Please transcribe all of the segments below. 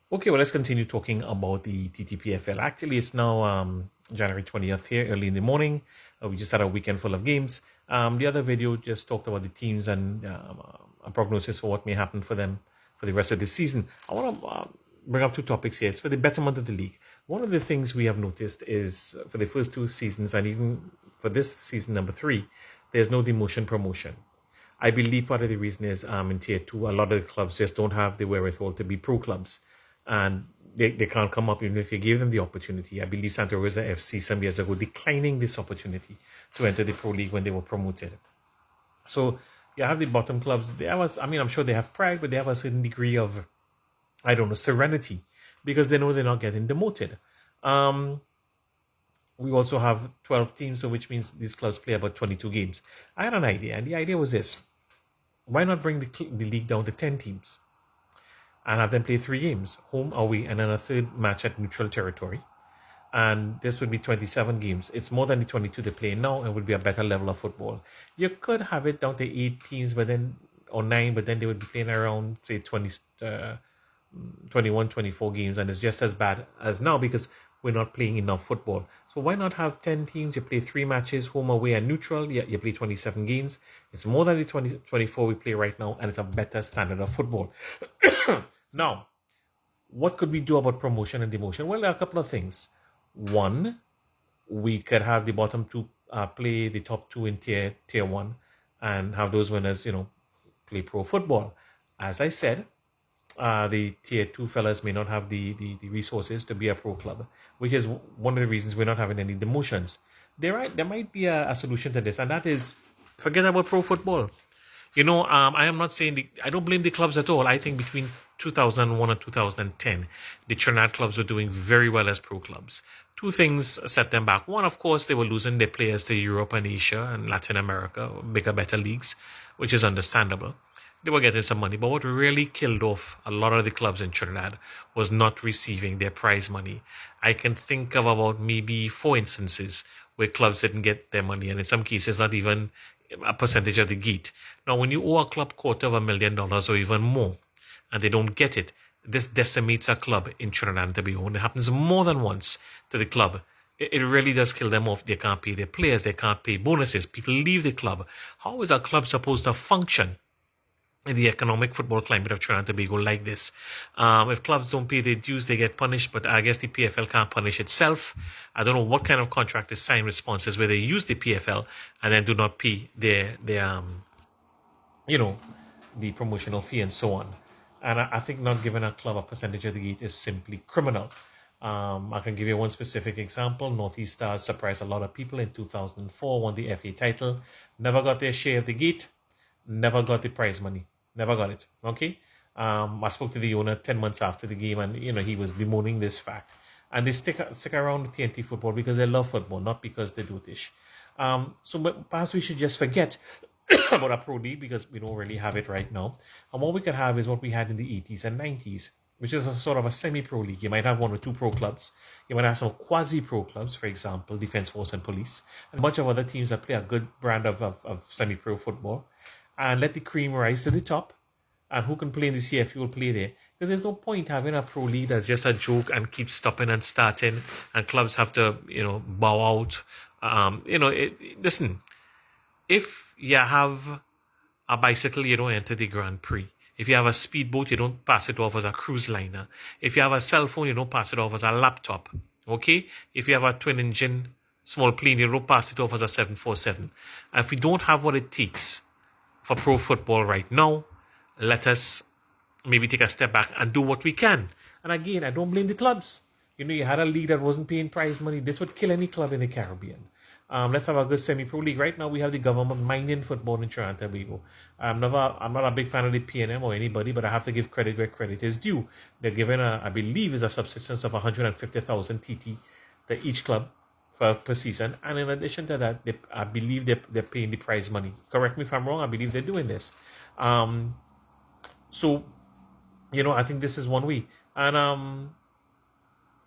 Okay, well, let's continue talking about the TTPFL. Actually, it's now January 20th here, early in the morning. We just had a weekend full of games. The other video just talked about the teams and a prognosis for what may happen for them for the rest of the season. I want to bring up two topics here. It's for the betterment of the league. One of the things we have noticed is for the first two seasons, and even for this season number three, there's no demotion promotion. I believe part of the reason is in tier two, a lot of the clubs just don't have the wherewithal to be pro clubs. And they can't come up even if you gave them the opportunity. I believe Santa Rosa FC some years ago declining this opportunity to enter the Pro League when they were promoted. So you have the bottom clubs. I'm sure they have pride, but they have a certain degree of, I don't know, serenity because they know they're not getting demoted. We also have 12 teams, so which means these clubs play about 22 games. I had an idea, and the idea was this. Why not bring the league down to 10 teams and have them play 3 games, home, away, and then a third match at neutral territory? And this would be 27 games. It's more than the 22 they play now and would be a better level of football. You could have it down to 8 teams, or 9, but then they would be playing around, say, 21, 24 games, and it's just as bad as now because we're not playing enough football. So why not have 10 teams? You play 3 matches, home, away, and neutral. You play 27 games. It's more than the 24 we play right now, and it's a better standard of football. Now, what could we do about promotion and demotion? Well, there are a couple of things. One, we could have the bottom two play the top two in tier one and have those winners, play pro football. As I said, the tier two fellas may not have the resources to be a pro club, which is one of the reasons we're not having any demotions. There might be a solution to this, and that is forget about pro football. I am not saying I don't blame the clubs at all. I think between 2001 and 2010, the Trinidad clubs were doing very well as pro clubs. Two things set them back. One, of course, they were losing their players to Europe and Asia and Latin America, bigger, better leagues, which is understandable. They were getting some money, but what really killed off a lot of the clubs in Trinidad was not receiving their prize money. I can think of about maybe 4 instances where clubs didn't get their money, and in some cases, not even a percentage of the gate. Now, when you owe a club $250,000 or even more, and they don't get it, this decimates a club in Trinidad and Tobago. And it happens more than once to the club. It really does kill them off. They can't pay their players. They can't pay bonuses. People leave the club. How is a club supposed to function in the economic football climate of Trinidad and Tobago like this? If clubs don't pay their dues, they get punished, but I guess the PFL can't punish itself. I don't know what kind of contract is signed responses where they use the PFL and then do not pay their the promotional fee and so on. And I think not giving a club a percentage of the gate is simply criminal. I can give you one specific example. Northeast Stars surprised a lot of people in 2004, won the FA title, never got their share of the gate, never got the prize money. Never got it. Okay. I spoke to the owner 10 months after the game, and he was bemoaning this fact. And they stick around with TNT football because they love football, not because they do this. So perhaps we should just forget about a pro league because we don't really have it right now. And what we could have is what we had in the 80s and 90s, which is a sort of a semi-pro league. You might have 1 or 2 pro clubs. You might have some quasi-pro clubs, for example, Defence Force and Police, and a bunch of other teams that play a good brand of semi-pro football. And let the cream rise to the top. And who can play in the CFU will play there. Because there's no point having a pro league that's just a joke and keep stopping and starting. And clubs have to, bow out. Listen, if you have a bicycle, you don't enter the Grand Prix. If you have a speedboat, you don't pass it off as a cruise liner. If you have a cell phone, you don't pass it off as a laptop. Okay? If you have a twin engine small plane, you don't pass it off as a 747. And if we don't have what it takes for pro football right now, let us maybe take a step back and do what we can. And again, I don't blame the clubs. You had a league that wasn't paying prize money. This would kill any club in the Caribbean. Let's have a good semi-pro league. Right now, we have the government minding football in Trinidad and Tobago. I'm not a big fan of the PNM or anybody, but I have to give credit where credit is due. They're given I believe, is a subsistence of 150,000 TT to each club per season, and in addition to that, I believe they're paying the prize money. Correct me if I'm wrong. I believe they're doing this. So, I think this is one way. And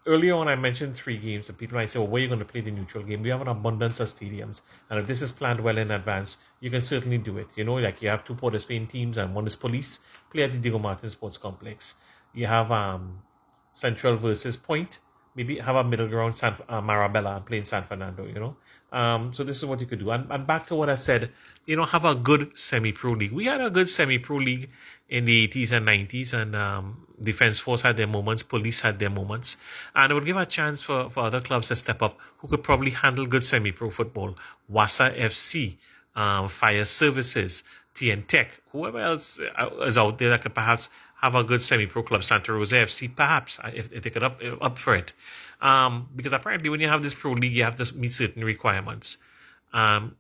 earlier on, I mentioned 3 games, and people might say, well, where are you going to play the neutral game? We have an abundance of stadiums, and if this is planned well in advance, you can certainly do it. Like you have 2 Port of Spain teams, and one is Police, play at the Diego Martin Sports Complex. You have Central versus Point. Maybe have a middle ground, Marabella, and play in San Fernando, So this is what you could do. And back to what I said, have a good semi-pro league. We had a good semi-pro league in the 80s and 90s, and Defense Force had their moments, Police had their moments. And it would give a chance for other clubs to step up who could probably handle good semi-pro football. Wassa FC, Fire Services, TN Tech, whoever else is out there that could perhaps have a good semi-pro club, Santa Rosa FC, perhaps, if they could up for it. Because apparently when you have this pro league, you have to meet certain requirements.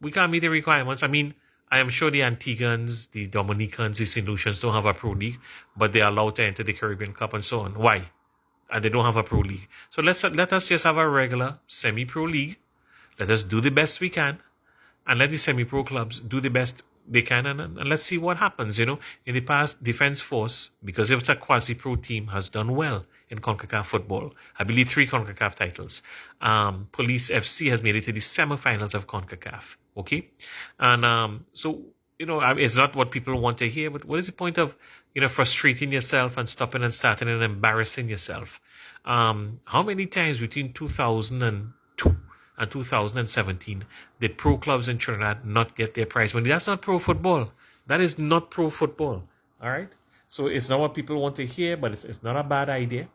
We can't meet the requirements. I mean, I am sure the Antiguans, the Dominicans, the St. Lucians don't have a pro league, but they are allowed to enter the Caribbean Cup and so on. Why? And they don't have a pro league. So let us just have a regular semi-pro league. Let us do the best we can, and let the semi-pro clubs do the best they can, and let's see what happens. In the past, Defense Force, because it's a quasi-pro team, has done well in CONCACAF football. I believe 3 CONCACAF titles. Police FC has made it to the semifinals of CONCACAF. Okay, and so it's not what people want to hear. But what is the point of frustrating yourself and stopping and starting and embarrassing yourself? How many times between 2002 and 2017 did pro clubs in Trinidad not get their prize money? That's not pro football. That is not pro football. All right. So it's not what people want to hear, but it's not a bad idea,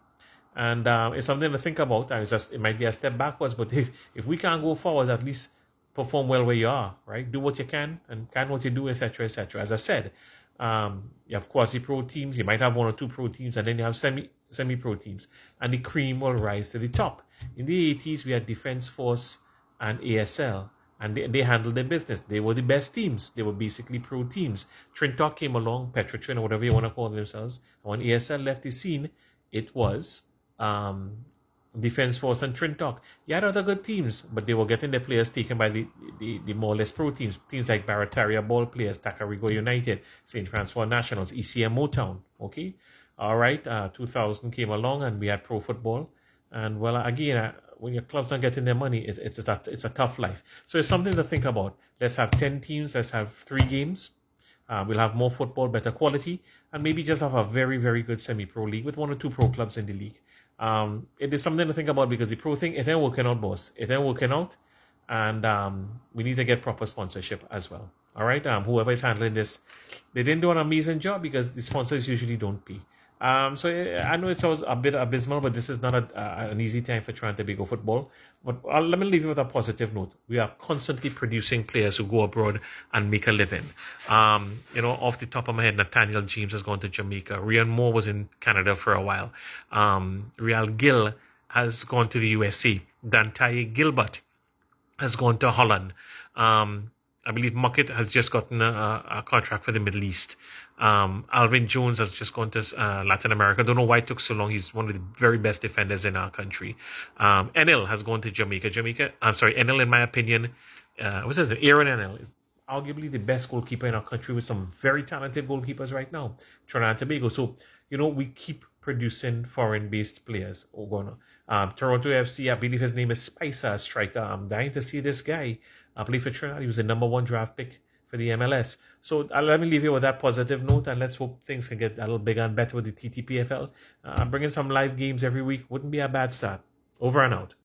and it's something to think about. It might be a step backwards, but if we can't go forward, at least perform well where you are. Right. Do what you can and can what you do, etc., etc. As I said, you have quasi-pro teams. You might have 1 or 2 pro teams, and then you have semi-pro teams, and the cream will rise to the top. In the 80s, we had Defense Force and ASL, and they handled their business. They were the best teams. They were basically pro teams. Trinidad came along, Petrotrin, or whatever you want to call themselves. And when ASL left the scene, it was Defense Force and Trinidad. You had other good teams, but they were getting their players taken by the more or less pro teams. Teams like Barataria Ball Players, Takarigo United, St. Francois Nationals, ECM Motown. Okay? All right, 2000 came along and we had pro football. And well, again, when your clubs aren't getting their money, it's a tough life. So it's something to think about. Let's have 10 teams. Let's have 3 games. We'll have more football, better quality, and maybe just have a very, very good semi-pro league with 1 or 2 pro clubs in the league. It is something to think about because the pro thing, it ain't working out, boss. It ain't working out, and we need to get proper sponsorship as well. All right, whoever is handling this, they didn't do an amazing job because the sponsors usually don't pay. So I know it's always a bit abysmal, but this is not an easy time for Trinidad Tobago football. But let me leave you with a positive note. We are constantly producing players who go abroad and make a living. Off the top of my head, Nathaniel James has gone to Jamaica. Rian Moore was in Canada for a while. Real Gill has gone to the USA. Dantai Gilbert has gone to Holland. I believe Muckett has just gotten a contract for the Middle East. Alvin Jones has just gone to Latin America. I don't know why it took so long. He's one of the very best defenders in our country. Enel has gone to Jamaica. Enel, in my opinion, what's his name? Aaron Enel is arguably the best goalkeeper in our country with some very talented goalkeepers right now. Trinidad and Tobago. So, we keep producing foreign-based players. Toronto FC, I believe his name is Spicer, a striker. I'm dying to see this guy. I believe for Trinidad, he was the number 1 draft pick for the MLS. So let me leave you with that positive note, and let's hope things can get a little bigger and better with the TTPFL. Bringing some live games every week wouldn't be a bad start. Over and out.